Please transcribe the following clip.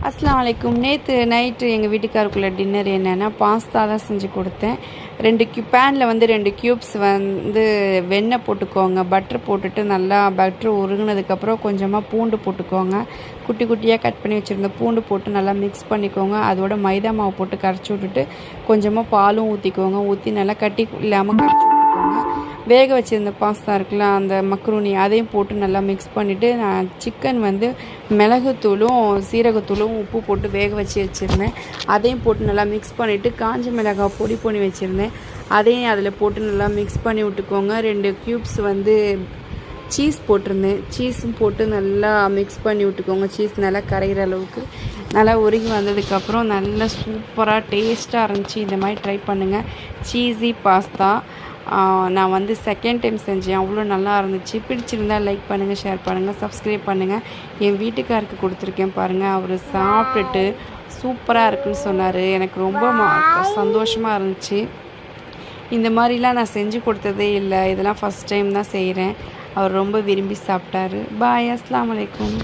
அஸ்ஸலாமு அலைக்கும். நேற்று நைட்டு எங்கள் வீட்டுக்காருக்குள்ள டின்னர் என்னென்னா பாஸ்தா தான் செஞ்சு கொடுத்தேன். பேனில் வந்து 2 க்யூப்ஸ் வந்து வெண்ணெய் போட்டுக்கோங்க. பட்டர் போட்டுட்டு நல்லா பட்ரு உருகுனதுக்கப்புறம் கொஞ்சமாக பூண்டு போட்டுக்கோங்க. குட்டி குட்டியாக கட் பண்ணி வச்சுருந்த பூண்டு போட்டு நல்லா மிக்ஸ் பண்ணிக்கோங்க. அதோட மைதா மாவு போட்டு கரைச்சி விட்டுட்டு கொஞ்சமாக பாலும் ஊற்றிக்கோங்க. ஊற்றி நல்லா கட்டி இல்லாமல் கரைச்சி விட்டுக்கோங்க. வேக வச்சுருந்த பாஸ்தா இருக்குல்ல, அந்த மக்ரூனி அதையும் போட்டு நல்லா மிக்ஸ் பண்ணிவிட்டு நான் சிக்கன் வந்து மிளகுத்தூளும் சீரகத்தூளும் உப்பு போட்டு வேக வச்சுருந்தேன். அதையும் போட்டு நல்லா மிக்ஸ் பண்ணிவிட்டு காஞ்ச மிளகாய் பொடி பண்ணி வச்சுருந்தேன். அதையும் அதில் போட்டு நல்லா மிக்ஸ் பண்ணி விட்டுக்கோங்க. 2 க்யூப்ஸ் வந்து சீஸ் போட்டிருந்தேன். சீஸும் போட்டு நல்லா மிக்ஸ் பண்ணி விட்டுக்கோங்க. சீஸ் நல்லா கரைகிற அளவுக்கு நல்லா உருகி வந்ததுக்கப்புறம் நல்லா சூப்பராக டேஸ்ட்டாக இருந்துச்சு. இந்த மாதிரி ட்ரை பண்ணுங்கள். சீஸி பாஸ்தா நான் வந்து செகண்ட் டைம் செஞ்சேன். அவ்வளோ நல்லா இருந்துச்சு. பிடிச்சிருந்தால் லைக் பண்ணுங்கள், ஷேர் பண்ணுங்கள், சப்ஸ்கிரைப் பண்ணுங்கள். என் வீட்டுக்காருக்கு கொடுத்துருக்கேன் பாருங்கள். அவர் சாப்பிட்டுட்டு சூப்பராக இருக்குன்னு சொன்னார். எனக்கு ரொம்ப சந்தோஷமாக இருந்துச்சு. இந்த மாதிரிலாம் நான் செஞ்சு கொடுத்ததே இல்லை. இதெல்லாம் ஃபஸ்ட் டைம் தான் செய்கிறேன். அவர் ரொம்ப விரும்பி சாப்பிட்டாரு. பாய். அஸ்ஸலாமு அலைக்கும்.